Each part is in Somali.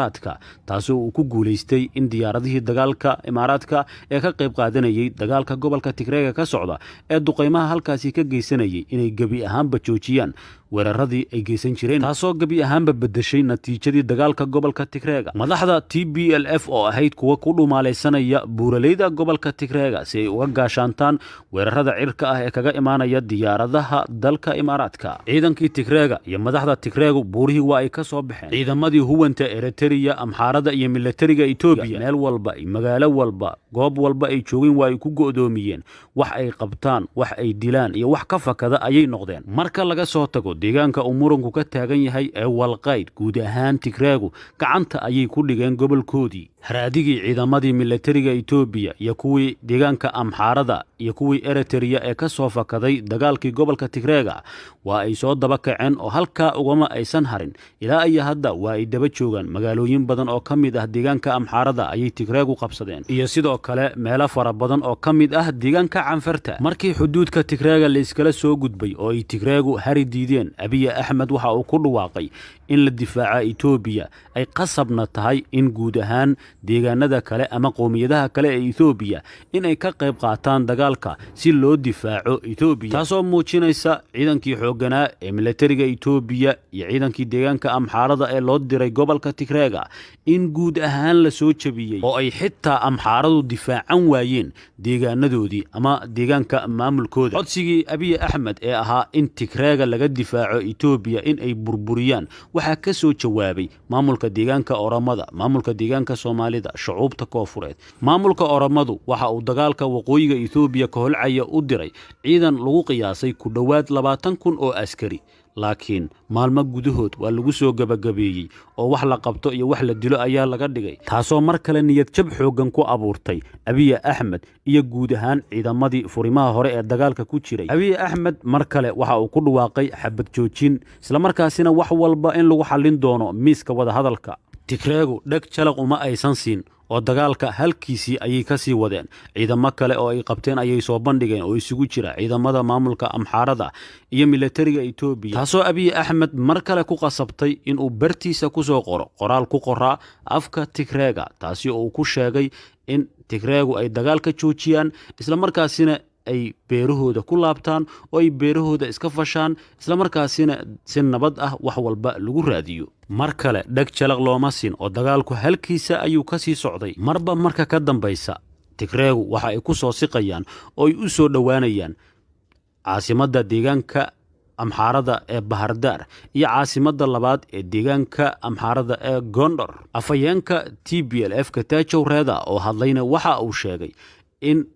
imaaraadka taasoo uu ku guuleystay in diyaaradihii dagaalka imaaraadka ee ka qayb qaadanayay dagaalka gobolka Tigreega ka socda ee duqeymaha halkaasi ka geysanayay inay gabi ahaanba joojiyaan weeraradii ay geysan jireen taasoo gabi ahaanba bedeshay natiijadii dagaalka gobolka Tigreega. madaxda TPLF oo ahayd kuwa ku dhumaalaysanaya buuraleyda gobolka Tigreega si ay uga gaashaantaan weerarada cirka ah ee kaga imaanaya diyaaradaha dalka imaaraadka. ciidankii Tigreega iyo madaxda Tigreegu buurihii waa ay ka soo baxeen. ciidamadii huwanta Eritrea, Amxaarada iyo militariga Itoobiya meel walba magaalo walba goob walba ay joogeen waa ay ku go'doomiyeen. wax ay qabtaan, wax ay dilaan iyo wax ka fakada ayay noqdeen. marka laga soo tago deegaanka uu muranku ka taagan yahay ee Walqayd, guud ahaan Tigreegu gacanta ayay ku dhigeen gobolkoodii. haraadigii ciidamadii militariga Itoobiya iyo kuwii deegaanka Amxaarada iyo kuwii Eritrea ee ka soo fakaday dagaalkii gobolka Tigreega waa ay soo daba kaceen oo halka ugama aysan harin. ilaa ay hadda waa ay daba joogaan. magaalooyin badan oo ka mid ah deegaanka Amxaarada ayay Tigreegu qabsadeen iyo sidoo kale meelo fara badan oo ka mid ah deegaanka Canfarta. markii xuduudka Tigreega la iskala soo gudbay oo ay Tigreegu hari diideen, Abiy Ahmed waxa uu ku dhawaaqay in la difaaca Itoobiya ay qasabna tahay in guud ahaan deegaanada kale ama qoomiyadaha kale ee Itoobiya in ay ka qayb qaataan dagaalka si loo difaaco Itoobiya. taasoo muujinaysa ciidankii xoogganaa ee militariga Itoobiya iyo ciidankii deegaanka Amxaarada ee loo diray gobolka Tigreega in guud ahaan la soo jabiyay oo ay xitaa Amxaaradu difaacan waayeen deegaanadoodii ama deegaanka maamulkooda. codsigii Abiy Ahmed ee ahaa in Tigreega laga difaaco Itoobiya in ay burburiyaan waxaa ka soo jawaabay maamulka deegaanka Oromada, maamulka deegaanka Soomaalida, shucuubta Koonfureed. maamulka Oromadu waxa uu dagaalka waqooyiga Itoobiya ka holcaya u diray ciidan lagu qiyaasay ku dhawaad 20,000 oo askari. laakiin maalmo gudahood waa lagu soo gabagabeeyay oo wax la qabto iyo wax la dilo ayaa laga dhigay, taasoo mar kale niyad jab xoogan ku abuurtay Abiy Ahmed iyo guud ahaan ciidamadii furimaha hore ee dagaalka ku jiray. Abiy Ahmed mar kale waxa uu ku dhawaaqay xabad joojin, isla markaasina wax walba in lagu xallin doono miiska wada hadalka. Tigreegu dhag jalaq uma aysan siin oo dagaalka halkiisii ayay ka sii wadeen. ciidamo kale oo ay qabteen ayay soo bandhigeen oo isugu jira ciidamada maamulka Amxaarada iyo militariga Itoobiya, taasoo Abiy Ahmed mar kale ku qasabtay in uu bartiisa ku soo qoro qoraal ku qoraa afka Tigreega, taasi oo uu ku sheegay in Tigreegu ay dagaalka joojiyaan isla markaasina ay beerahooda ku laabtaan oo ay beerahooda iska fashaan, isla markaasina si nabad ah wax walba lagu raadiyo. mar kale dhag jalaq looma siin oo dagaalku halkiisa ayuu ka sii socday. marba marka ka dambaysa Tigreegu waxa ay ku soo siqayaan oo ay u soo dhowaanayaan caasimadda deegaanka Amxaarada ee Bahardar iyo caasimadda labaad ee deegaanka Amxaarada ee Gondor. afayeenka TPLF Getachew Reda oo hadlayna waxa uu sheegay in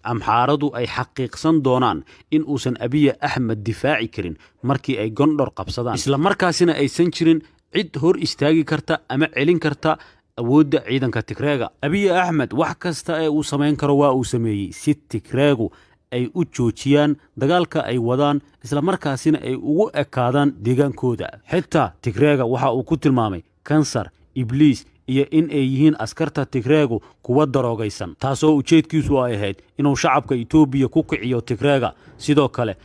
Amxaaradu ay xaqiiqsan doonaan in uusan Abiy Ahmed difaaci karin markii ay Gondor qabsadaan, isla markaasina aysan jirin cid hor istaagi karta ama celin karta awoodda ciidanka Tigreega. Abiy Ahmed wax kasta ee uu sameyn karo waa uu sameeyay si Tigreegu ay u joojiyaan dagaalka ay wadaan, isla markaasina ay ugu ekaadaan deegaankooda. xitaa Tigreega waxa uu ku tilmaamay kansar, ibliis iyo in ay yihiin askarta Tigreegu kuwa daroogaysan, taasoo ujeedkiisu ay ahayd inuu shacabka Itoobiya ku kiciyo Tigreega. sidoo kale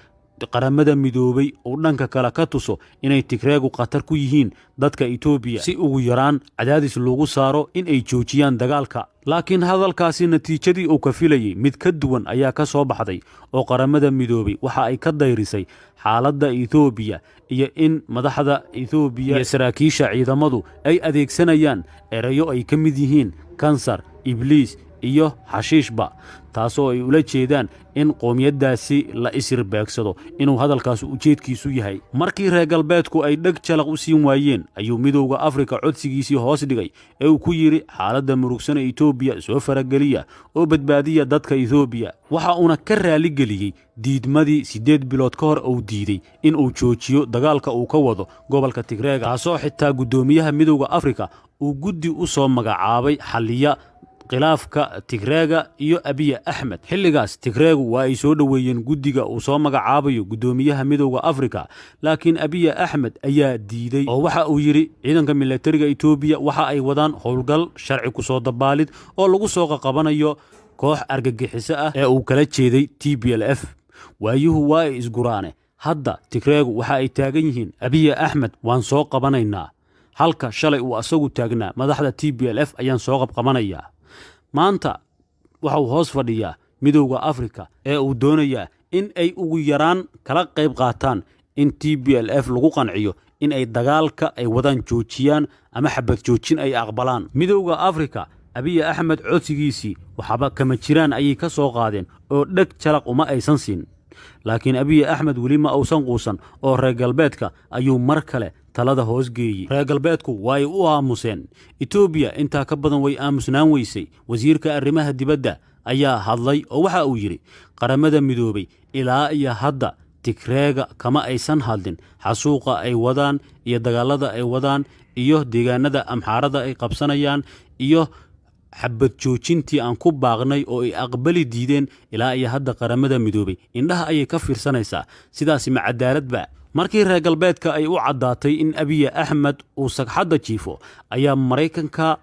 qaramada midoobay oo dhanka kale ka tuso inay Tigreegu khatar ku yihiin dadka Itoobiya si ugu yaraan cadaadis loogu saaro in ay joojiyaan dagaalka. laakiin hadalkaasi natiijadii uu ka filayay mid ka duwan ayaa ka soo baxday oo qaramada midoobay waxa ay ka dayrisay xaaladda Itoobiya iyo in madaxda Itoobiya iyo saraakiisha ciidamadu ay adeegsanayaan erayo ay ka mid yihiin kansar, ibliis iyo xashiishba, taasoo ay ula jeedaan in qoomiyadaasi la isirbeegsado inuu hadalkaas ujeedkiisu yahay. markii reer galbeedku ay dhag jalaq u siin waayeen ayuu midowga Afrika codsigiisii hoos dhigay ee uu ku yiri xaaladda murugsan ee Itoobiya soo farageliya oo badbaadiya dadka Itoobiya. waxa uuna ka raali geliyay diidmadii 8 bilood ka hor uu diiday in uu joojiyo dagaalka uu ka wado gobolka Tigreega, taasoo xitaa gudoomiyaha midowga Afrika uu guddi u soo magacaabay xalliya khilaafka Tigreega iyo Abiy Ahmed. xilligaas Tigreegu waa ay soo dhaweeyeen guddiga uu soo magacaabayo gudoomiyaha midowga Afrika, laakiin Abiy Ahmed ayaa diiday oo waxa uu yiri ciidanka militariga Itoobiya waxa ay wadaan howlgal sharci ku soo dabaalid oo lagu soo qabanayo koox argagixiso ah ee uu kala jeeday TPLF. waayuhu waa ay isguraane. hadda Tigreegu waxa ay taagan yihiin Abiy Ahmed waan soo qabanaynaa, halka shalay uu asagu taagnaa madaxda TPLF ayaan soo qabqabanayaa. maanta waxa uu hoos fadhiyaa midowga Afrika ee uu doonayaa in ay ugu yaraan kala qayb qaataan in TPLF lagu qanciyo in ay dagaalka ay wadaan joojiyaan ama xabad joojin ay aqbalaan. midowga Afrika Abiy Ahmed codsigiisii waxba kama jiraan ayay ka soo qaadeen oo dhag jalaq uma aysan siin. laakiin Abiy Ahmed weli ma uusan quusan oo reer galbeedka ayuu mar kale talada hoos geeyay. reer galbeedku way u aamuseen. Ethiopia inta ka badan way aamusnaan weysay. wasiirka arrimaha dibadda ayaa hadlay oo waxa uu yiri qaramada midoobay ilaa iyo hadda Tigreega kama aysan hadlin xasuuqa ay wadaan iyo dagaalada ay wadaan iyo deegaanada Amxaarada ay qabsanayaan iyo xabad joojintii aan ku baaqnay oo ay aqbali diideen ilaa iyo hadda qaramada midoobay indhaha ayay ka fiirsanaysaa. sidaas ma cadaalad ba? markii reer galbeedka ay u cadaatay in Abiy Ahmed uu sagxadda jiifo ayaa Mareykanka,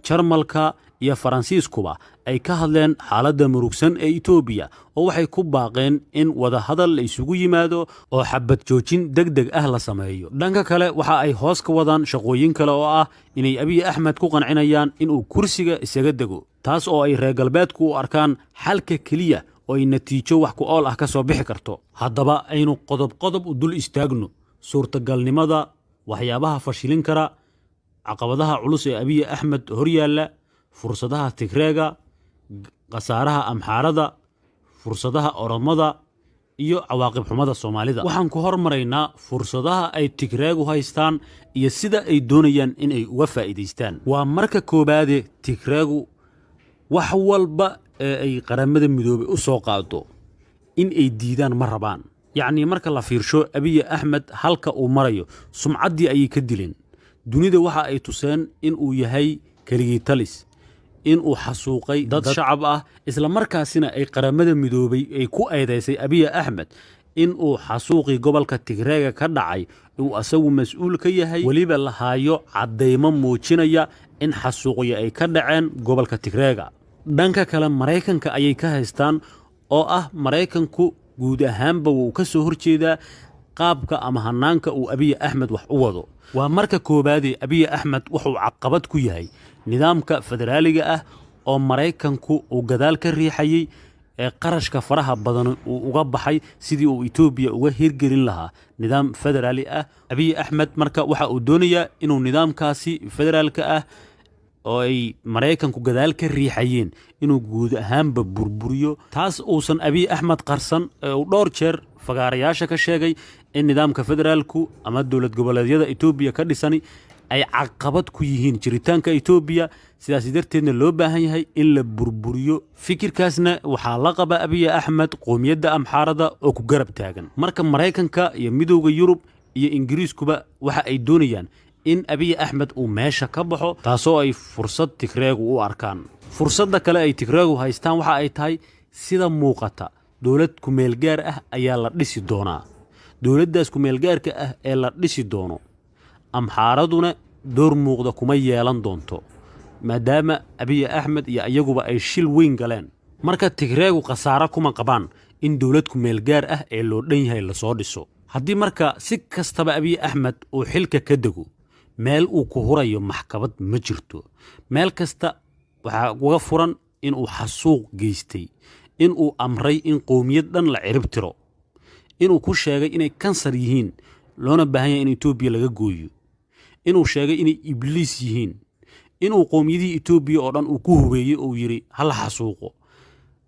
Jarmalka iyo Faransiiskuba ay ka hadleen xaaladda murugsan ee Ethiopia oo waxay ku baaqeen in wada hadal la isugu yimaado oo xabad joojin degdeg ah la sameeyo. dhanka kale waxa ay hoos ka wadaan shaqooyin kale oo ah inay Abiy Ahmed ku qancinayaan inuu kursiga isaga dego, taas oo ay reer galbeedku u arkaan xalka kaliya oo ay natiijo wax ku ool ah ka soo bixi karto. haddaba aynu qodob u dul istaagno suurtagalnimada waxyaabaha fashilin kara, caqabadaha culus ee Abiy Ahmed horyaala, fursadaha Tigreega, qasaaraha Amxaarada, fursadaha Oromada iyo cawaaqib xumada Soomaalida. waxaan ku hormaraynaa fursadaha ay Tigreegu haystaan iyo sida ay doonayaan in ay uga faa'iideystaan. waa marka koobaad Tigreegu wax walba ay qaramada midoobay u soo qaado in ay diidaan ma rabaan. yacni marka la fiirsho Abiy Ahmed halka uu marayo sumcaddii ayay ka dileen. dunida waxa ay tuseen in uu yahay keligii talis, in uu xasuuqay dad shacab ah, isla markaasina ay qaramada midoobay ay ku eedeysay Abiy Ahmed in uu xasuuqi gobolka Tigreega ka dhacay uu asagu mas'uul ka yahay, waliba la haayo cadeymo muujinaya in xasuuqyo ay ka dhaceen gobolka Tigreega. dhanka kale Mareykanka ayay ka haystaan oo ah Mareykanku guud ahaanba uu ka soo horjeedaa qaabka ama hanaanka uu Abiy Ahmed wax u wado. waa marka koobaad Abiy Ahmed wuxuu caqabad ku yahay nidaamka federaaliga ah oo Mareykanku uu gadaal ka riixayay ee qarashka faraha badan uu uga baxay sidii uu Ethiopia uga hirgelin lahaa nidaam federaali ah. Abiy Ahmed marka waxa uu doonayaa inuu nidaamkaasi federaalka ah oo ay Mareykanku gadaal ka riixayeen inuu guud ahaanba burburiyo. taas uusan Abiy Ahmed qarsan oo dhowr jeer fagaarayaasha ka sheegay in nidaamka federaalku ama dawlad goboleedyada Ethiopia ka dhisani ay caqabad ku yihiin jiritaanka Ethiopia, sidaas darteedna loo baahan yahay in la burburiyo. fikirkaasna waxaa la qaba Abiy Ahmed qoomiyadda Amxaarada oo ku garab taagan. marka Mareykanka iyo midowga Yurub iyo Ingiriiskuba waxa ay doonayaan in Abiy Ahmed uu meesha ka baxo, taasoo ay fursad Tigreegu u arkaan. fursadda kale ay Tigreegu haystaan waxa ay tahay sida muuqata dawlad ku meel gaar ah ayaa la dhisi doonaa. dawladdaas ku meel gaarka ah ee la dhisi doono Amxaaraduna door muuqda kuma yeelan doonto maadaama Abiy Ahmed iyo ayaguba ay shil weyn galeen. marka Tigreegu qasaaro kuma qabaan in dawlad ku meel gaar ah ee loo dhan yahay la soo dhiso. haddii marka si kastaba Abiy Ahmed uu xilka ka dego, meel uu ku hurayo maxkamad ma jirto. meel kasta waxa uga furan in uu xasuuq geystay, in uu amray in qoomiyad dhan la cirib tiro, inuu ku sheegay inay kansar yihiin loona baahan yahay in Ethiopia laga gooyo, inuu sheegay inay ibliis yihiin, inuu qoomiyadii Ethiopia oo dhan uu ku hubeeyay oo yiri hal xasuuqo,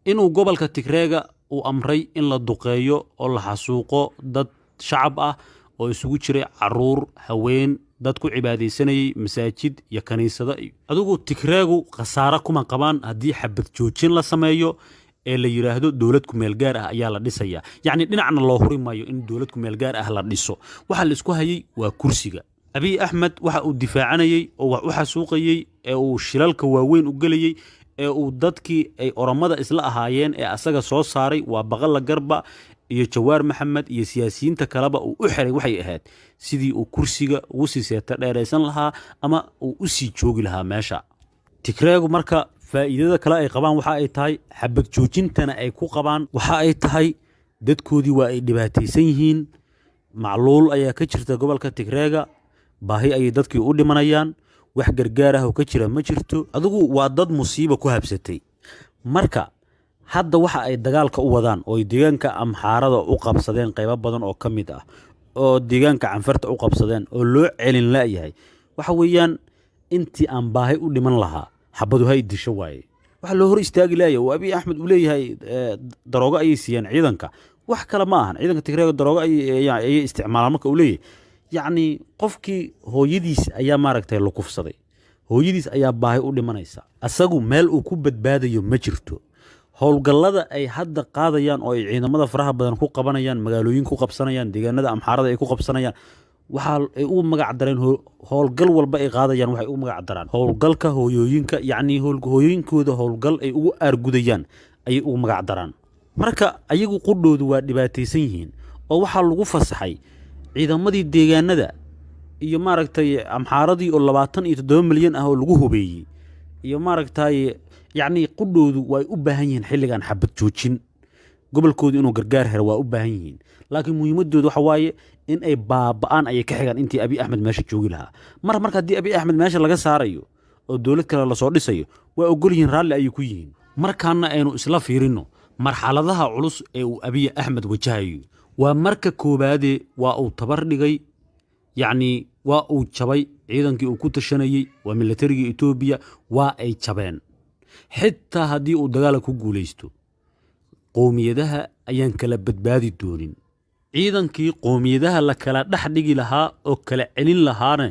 inuu gobolka Tigreega uu amray in la duqeeyo oo la xasuuqo dad shacab ah oo isugu jiray caruur, haween, dad ku cibaadeysanayay masaajid iyo kaniisada. adigu Tigreegu qasaaro kuma qabaan haddii xabad joojin la sameeyo ee la yiraahdo dawlad ku meel gaar ah ayaa la dhisaya. yacni dhinacna loo huri maayo in dawlad ku meel gaar ah la dhiso. waxa la isku hayay waa kursiga. Abiy Ahmed waxa uu difaacanayay oo wax u xasuuqayay ee uu shilalka waaweyn u galayay ee uu dadkii ay Oromada isla ahaayeen ee asaga soo saaray waa Baqala Garba iyo Jawaar Maxamed iyo siyaasiyiinta kaleba uu u xiray waxay ahayd sidii uu kursiga ugu sii seeta dheeraysan lahaa ama uu u sii joogi lahaa meesha. Tigreegu marka faa'iidada kale ay qabaan waxa ay tahay xabad joojintana ay ku qabaan waxa ay tahay dadkoodii waa ay dhibaataysan yihiin, macluul ayaa ka jirta gobolka Tigreega, baahi ayay dadkii u dhimanayaan, wax gargaar ah oo ka jira ma jirto. Adigu waa dad musiibo ku habsatay. Marka hadda waxa ay dagaalka u wadaan oo deegaanka Amxaarada u qabsadeen qaybo badan oo ka mid ah, oo deegaanka Canfarta u qabsadeen oo loo celin laayahay, waxa weeyaan intii aan baahi u dhiman lahaa xabadu hay disho waaye. waxa loo hor istaagi laayay oo Abiy Ahmed uu leeyahay daroogo ay siiyeen ciidanka, wax kale ma ahan. ciidanka Tigreega daroogo ay isticmaalaan marka uu leeyahay, yacni qofkii hooyadiis ayaa maaragtay la kufsaday, hooyadiis ayaa baahi u dhimanaysa, asagu meel uu ku badbaadayo ma jirto. howlgallada ay hadda qaadayaan oo ay ciidamada faraha badan ku qabanayaan, magaalooyin ku qabsanayaan, deegaanada Amxaarada ay ku qabsanayaan, waxa ay u magac dareen howlgal walba ay qaadayaan, waxay u magac daraan howlgalka hooyooyinka, yacni hooyooyinkooda howlgal ay ugu aargudayaan ayay ugu magac daraan. marka ayagu qudhoodu waa dhibaataysan yihiin oo waxaa lagu fasaxay ciidamadii deegaanada iyo maaragtay Amxaaradii oo 27 milyan ah oo lagu hubeeyey iyo maaragtay yacni qudhoodu way u baahan yihiin xilligan xabad joojin, gobolkoodu inuu gargaar helo waa u baahan yihiin. laakiin muhiimadoodu waxa waaye in ay baaba'aan ayay ka xigaan intii Abiy Ahmed meesha joogi lahaa. marka haddii Abiy Ahmed meesha laga saarayo oo dowlad kale la soo dhisayo, waa ogol yihiin, raalli ayay ku yihiin. markaana aynu isla fiirino marxaladaha culus ee uu Abiy Ahmed wajahayo. waa marka koobaade waa uu tabar dhigay, yacni waa uu jabay ciidankii uu ku tashanayay, waa militariga Itoobiya waa ay jabeen. xitaa haddii uu dagaalka ku guulaysto, qoomiyadaha ayaan kala badbaadi doonin. ciidankii qoomiyadaha la kala dhex dhigi lahaa oo kala celin lahaana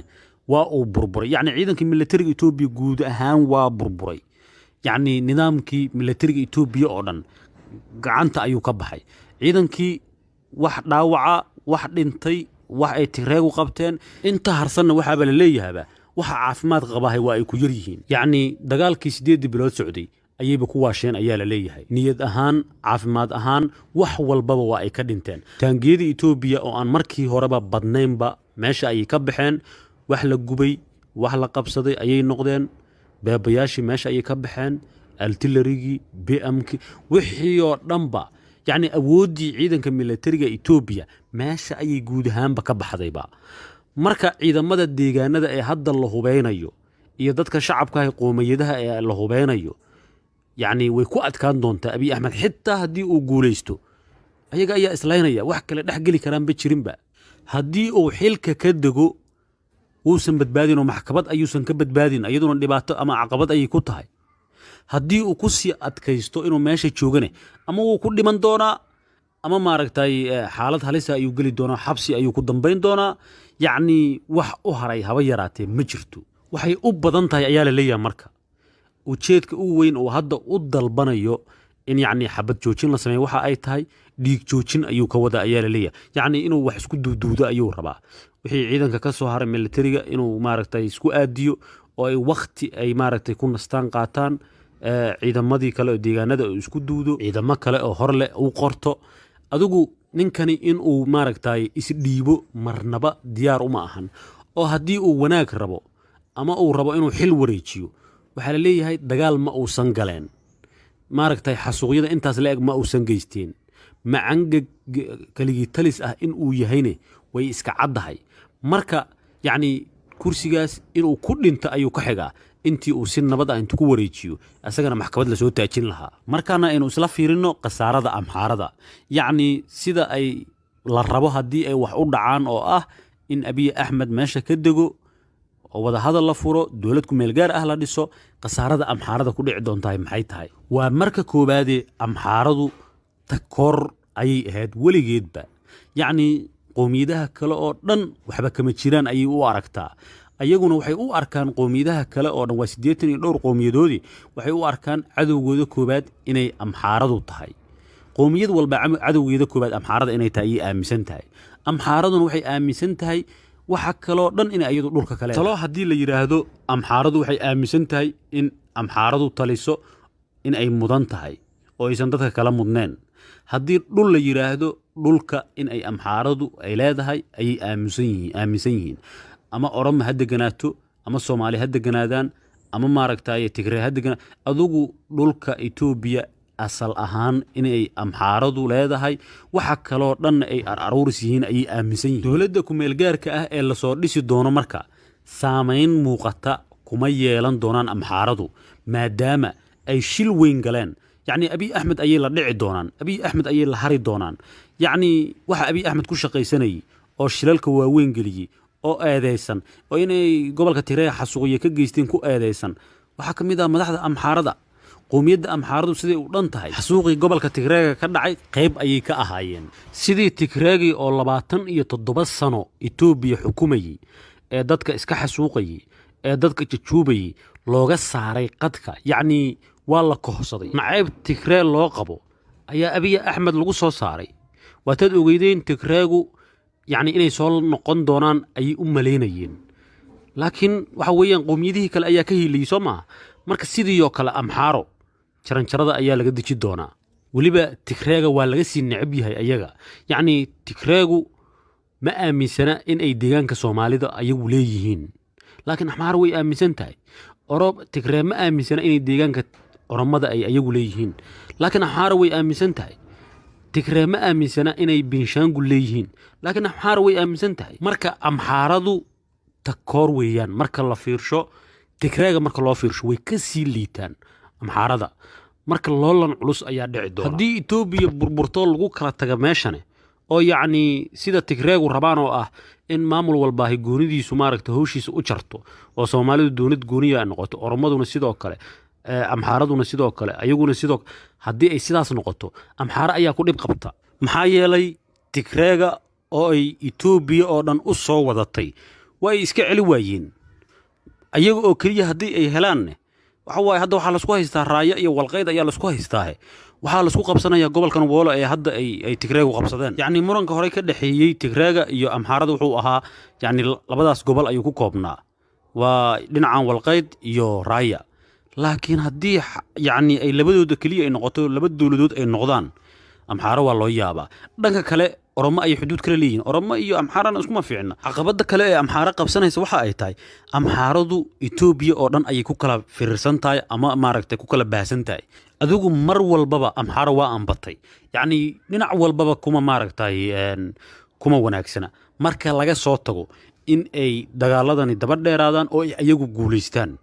waa uu burburay. yacni ciidankii militariga Itoobiya guud ahaan waa burburay. yacni nidaamkii militariga Itoobiya oo dhan gacanta ayuu ka baxay. ciidankii wax dhaawaca, wax dhintay, wax ay Tigreegu qabteen, inta harsanna waxaaba la leeyahaaba waxa caafimaad qabahay waa ay ku yar yihiin. yacni dagaalkii 8 bilood socday ayayba ku waasheen ayaa la leeyahay. niyad ahaan, caafimaad ahaan, wax walbaba waa ay ka dhinteen. taangiyada Itoobiya oo aan markii horeba badnaynba meesha ayay ka baxeen, wax la gubay, wax la qabsaday ayay noqdeen. beebayaashii meesha ayay ka baxeen, artillerigii, BMkii, wixii oo dhanba, yacni awooddii ciidanka militariga Itoobiya meesha ayay guud ahaanba ka baxdayba. marka ciidamada deegaanada ee hadda la hubeynayo iyo dadka shacabka ah qoomiyadaha ee la hubeynayo, yacni way ku adkaan doontaa Abiy Ahmed. xitaa haddii uu guulaysto, ayaga ayaa islaynaya, wax kale dhex geli karaanba jirinba. haddii uu xilka ka dego, uusan badbaadin oo maxkamad ayuusan ka badbaadin, iyaduna dhibaato ama caqabad ayay ku tahay. haddii uu ku sii adkaysto inuu meesha joogane, ama wuu ku dhiman doonaa, ama maaragtay xaalad halisa ayuu geli doonaa, xabsi ayuu ku dambayn doonaa. yacni wax u haray haba yaraatee ma jirto. waxay u badan tahay ayaa la leeyahay marka ujeedka ugu weyn oo hadda u dalbanayo in yacni xabad joojin la sameeyo waxa ay tahay dhiig joojin ayuu ka wada ayaa la leeyahay. yacni inuu wax isku duuduudo ayuu rabaa. wixii ciidanka ka soo haray militariga inuu maaragtay isku aadiyo oo ay waqti ay maaragtay ku nastaan qaataan. ciidamadii kale oo deegaanada uu isku duudo, ciidamo kale oo hor leh uu qorto. adigu ninkani inuu maaragtay isdhiibo marnaba diyaar uma ahan. oo haddii uu wanaag rabo ama uu rabo inuu xil wareejiyo, waxaa la leeyahay dagaal ma uusan galeen, maaragtay xasuuqyada intaas la eg ma uusan geysteen. macanga kaligii talis ah in uu yahayne way iska caddahay. marka yacni kursigaas inuu ku dhinto ayuu ka xigaa intii uu si nabad ah intuu ku wareejiyo, asagana maxkamad la soo taajin lahaa. markaana aynu isla fiirino khasaarada Amxaarada, yacni sida ay la rabo haddii ay wax u dhacaan oo ah in Abiy Ahmed meesha ka dego oo wadahadal la furo, dowlad ku meel gaar ah la dhiso, khasaarada Amxaarada ku dhici doontahay maxay tahay? waa marka koobaade Amxaaradu takoor ayay ahayd weligeedba. yacni qoomiyadaha kale oo dhan waxba kama jiraan ayay u aragtaa. ayaguna waxay u arkaan qoomiyadaha kale oo dhan, waa 80 iyo dhowr qowmiyadoodii, waxay u arkaan cadowgooda koobaad inay Amxaaradu tahay. qoomiyad walba cadowgeeda koobaad Amxaarada inay tahay ayay aaminsan tahay. Amxaaraduna waxay aaminsan tahay waxa kaloo dhan in ayadu dhulka kale talo. haddii la yiraahdo Amxaaradu waxay aaminsan tahay in Amxaaradu taliso in ay mudan tahay oo aysan dadka kala mudneen. haddii dhul la yiraahdo dhulka in ay Amxaaradu ay leedahay ayay aaminsan yihiin. ama Oromo ha deganaato, ama Soomaali ha deganaadaan, ama maaragtay Tigray ha deganaato, adugu dhulka Itoobiya asal ahaan inay amxaaradu leedahay waxa kaloo dhan ay aruuris yihiin ayay aaminsan yihiin dowladda ku-meelgaarka ah ee lasoo dhisi doono marka saamayn muuqata kuma yeelan doonaan amxaaradu maadaama ay shil weyn galeen yacni abiy axmed ayay la dhici doonaan abiy axmed ayay la hari doonaan yacni waxa abiy axmed ku shaqaysanayay oo shilalka waaweyn geliyey oo eedaysan oo inay gobolka Tigreega xasuuqiye ka geysteen ku eedaysan waxa ka mid ah madaxda amxaarada qowmiyadda amxaaradu sidii u dhan tahay xasuuqii gobolka Tigreega ka dhacay qayb ayay ka ahaayeen sidii Tigreegi oo 27 sano Itoobiya xukumayay ee dadka iska xasuuqayay ee dadka jajuubayay looga saaray qadka yacni waa la kohsaday nacayb Tigree loo qabo ayaa abiy axmed lagu soo saaray waataad ogeydeen Tigreegu yacni inay soo noqon doonaan ayay u maleynayeen laakiin waxa weeyaan qowmiyadihii kale ayaa ka hiiliyey soo maaha marka sidii oo kale amxaaro jaranjarada ayaa laga deji doonaa weliba Tigreega waa laga sii necab yahay ayaga yacni Tigreegu ma aaminsana in ay deegaanka Soomaalida ayagu leeyihiin laakiin amxaaro way aaminsan tahay Tigree ma aaminsana inay deegaanka oromada ay ayagu leeyihiin laakiin amxaaro way aaminsan tahay Tigreeg ma aaminsana inay Binshaangul leeyihiin laakiin amxaaro way aaminsan tahay marka amxaaradu takoor weeyaan marka la fiirsho Tigreega marka loo fiirsho way ka sii liitaan amxaarada marka loolan culus ayaa dhici doona haddii Itoobiya burburto lagu kala taga meeshane oo yacni sida Tigreegu rabaan oo ah in maamul walba ay goonidiisu maaragtay hawshiisa u jarto oo Soomaalidu doonid gooniya noqoto oromaduna sidoo kale amxaaraduna sidoo kale ayaguna sidoo haddii ay sidaas noqoto amxaara ayaa ku dhib qabta maxaa yeelay Tigreega oo ay Itoobiya oo dhan u soo wadatay way iska celi waayeen ayaga oo kaliya haddii ay helaan waxa waaye hadda waxa la isku haystaa raaya iyo walqeyd ayaa la isku haystaa waxa la isku qabsanayaa gobolkan Woolo ee hadda ay Tigreegu qabsadeen yacni muranka hore ka dhaxeeyay Tigreega iyo amxaarada wuxuu ahaa yacni labadaas gobol ayuu ku koobnaa waa dhinacan walqeyd iyo raaya laakiin haddii yacni ay labadooda kaliya ay noqoto laba dowladood ay noqdaan amxaaro waa loo yaabaa dhanka kale oromo ay xuduud kala leeyihiin oromo iyo amxaarana iskuma fiicna caqabada kale ee amxaaro qabsanaysa waxa ay tahay amxaaradu Itoobiya oo dhan ayay ku kala firirsan tahay ama maaragtay ku kala baahsan tahay adigu mar walbaba amxaaro waa ambatay yacni dhinac walbaba kuma maaragtay kuma wanaagsana marka laga soo tago in ay dagaaladani daba dheeraadaan oo ay ayagu guuleystaan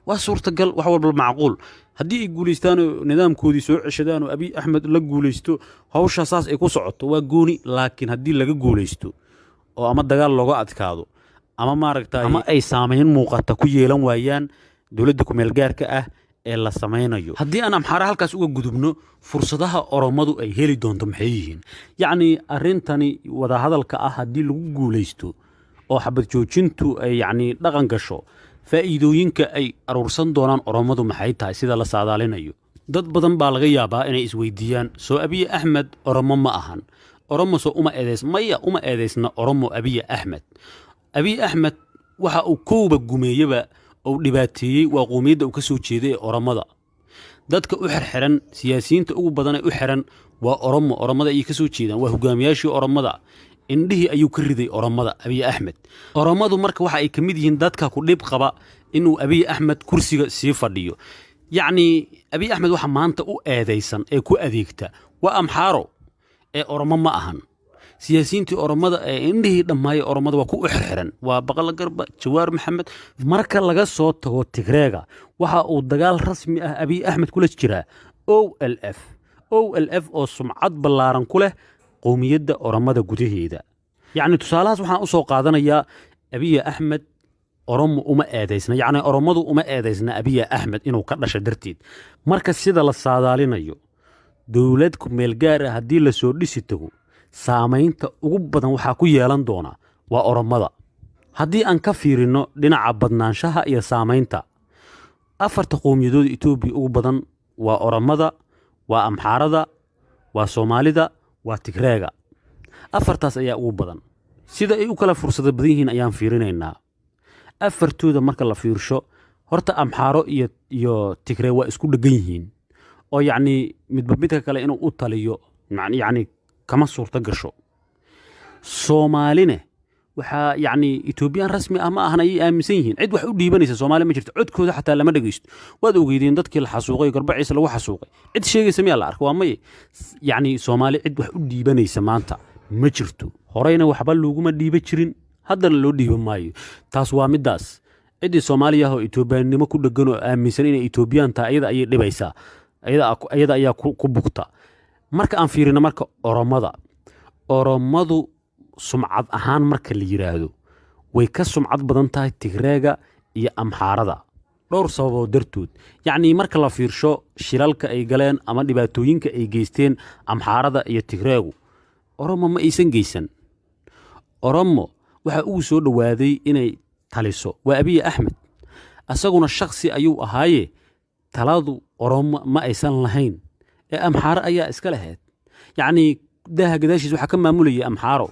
waa suurtagal wax walba macquul haddii ay guuleystaan nidaamkoodii soo ceshadaan oo abiy axmed la guuleysto hawsha saas ay ku socoto waa gooni laakiin haddii laga guuleysto oo ama dagaal looga adkaado ama maaragtay ama ay saameyn muuqata ku yeelan waayaan dowladda ku-meelgaarka ah ee la samaynayo haddii aan amxaara halkaas uga gudubno fursadaha oromadu ay heli doonto maxay yihiin yacni arrintani wada hadalka ah haddii lagu guuleysto oo xabad joojintu ay yacni dhaqan gasho faa'iidooyinka ay aruursan doonaan oromadu maxay tahay sida la saadaalinayo dad badan baa laga yaabaa inay isweydiiyaan soo abiy axmed oromo ma ahan oromo soo uma eedeysna oromo abiy axmed waxa uu kooba gumeeyaba oo dhibaateeyay waa qowmiyadda uu ka soo jeeday ee oromada dadka u xirxiran siyaasiyiinta ugu badan ee u xiran waa oromada ay ka soo jeedaan waa hogaamiyaashii oromada indhihii ayuu ka riday oromada abiy axmed oromadu marka waxa ay ka mid yihiin dadka ku dhib qaba inuu abiy axmed kursiga sii fadhiyo yacni abiy axmed waxa maanta u eedaysan ee ku adeegta waa amxaaro ee oromo ma ahan siyaasiyiintii oromada ee indhihii dhammaayay oromada waa ku u xirxiran waa baqala garba jawaar maxamed marka laga soo tago Tigreega waxa uu dagaal rasmi ah abiy axmed kula jiraa OLF oo sumcad ballaaran ku leh qowmiyadda oromada gudaheeda yacni tusaalahaas waxaan u soo qaadanayaa abiy axmed oromo uma eedaysna yacni oromadu uma eedaysna abiy axmed inuu ka dhashay darteed marka sida la saadaalinayo dowlad ku-meelgaar ah haddii la soo dhisi tago saamaynta ugu badan waxaa ku yeelan doona waa oromada haddii aan ka fiirino dhinaca badnaanshaha iyo saamaynta afarta qowmiyadood Itoobiya ugu badan waa oromada waa amxaarada waa Soomaalida waa Tigreega afartaas ayaa ugu badan sida ay u kala fursado badan yihiin ayaan fiirinaynaa afartooda marka la fiirsho horta amxaaro iyo Tigreeg waa isku dhagan yihiin oo yacni midba midka kale inuu u taliyo yacni kama suurta gasho Soomaaline waxaa yacni etoobiyaan rasmi ah ma ahan ayay aaminsan yihiin cid wax u dhiibanaysa soomaaliya ma jirto codkooda xataa lama dhegeysto waad ogeydeen dadkii la xasuuqay garbaciisa lagu xasuuqay cid sheegaysa miyaa la arka waa maye yacni soomaali cid wax u dhiibanaysa maanta ma jirto horeyna waxba looguma dhiiba jirin haddana loo dhiiban maayo taas waa middaas ciddii soomaaliya ah oo etoobiyaannimo ku dheggan oo aaminsan inay etoobiyaan tahay ayada ayay dhibaysaa ayada ayaa ku bugta marka aan fiirino marka oromadu sumcad ahaan marka la yiraahdo way ka sumcad badan tahay tigreega iyo amxaarada dhowr sababood dartood yacni marka la fiirsho shilalka ay galeen ama dhibaatooyinka ay geysteen amxaarada iyo tigreegu oromo ma aysan geysan oromo waxa uu soo dhowaaday inay taliso waa abiy axmed asaguna shakhsi ayuu ahaaye taladu oromo ma aysan lahayn ee amxaaro ayaa iska lahayd yacni daaha gadaashiis waxaa ka maamulayay amxaaro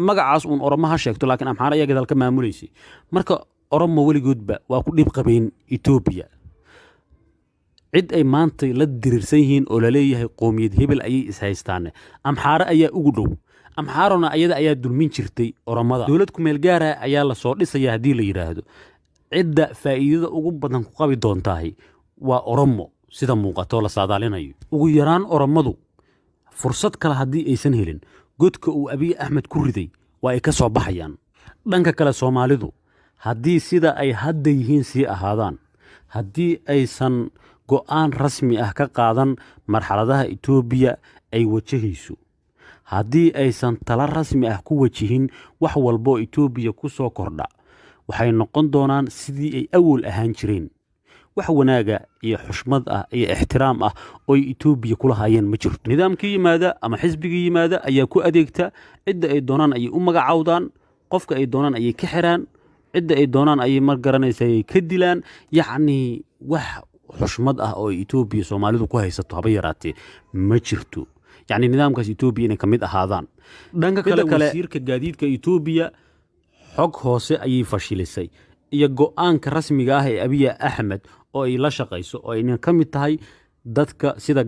magacaas uun oromo ha sheegto laakiin amxaaro ayaa gadaal ka maamulaysay marka oromo weligoodba waa ku dhib qabayn etoobiya cid ay maanta la diriirsan yihiin oo laleeyahay qoomiyad hebel ayay ishaystaane amxaaro ayaa ugu dhow amxaarona ayada ayaa dulmin jirtay oromada dowlad kumeel gaara ayaa la soo dhisaya haddii la yidhaahdo cidda faa'iidada ugu badan ku qabi doontaahi waa oromo sida muuqatoo la saadaalinayo ugu yaraan oromadu fursad kale haddii aysan helin godka uu abiy axmed ku riday waa ay ka soo baxayaan dhanka kale soomaalidu haddii sida ay hadda yihiin sii ahaadaan haddii aysan go'aan rasmi ah ka qaadan marxaladaha etoobiya ay wajahayso haddii aysan tala rasmi ah ku wajihin wax walboo etoobiya ku soo kordha waxay noqon doonaan sidii ay awal ahaan jireen wax wanaaga iyo xushmad ah iyo ixtiraam ah oo etoobiya kula hayeen ma jirto nidaamkii yimaada ama xisbigii yimaada ayaa ku adeegta cidda ay doonaan ayay u magacawdaan qofka ay doonaan ayay ka xiraan cidda ay doonaan ayay mar garanaysa ayay ka dilaan yacni wax xushmad ah oo etoobiya soomaalidu ku haysato haba yaraatee ma jirto yacni nidaamkaas etoobiya inay ka mid ahaadaan dhanka kale wasiirka gaadiidka etoobiya xog hoose ayay fashilisay iyo go'aanka rasmiga ah ee abiy axmed oo ay la shaqayso oo ayna ka mid tahay dadka sida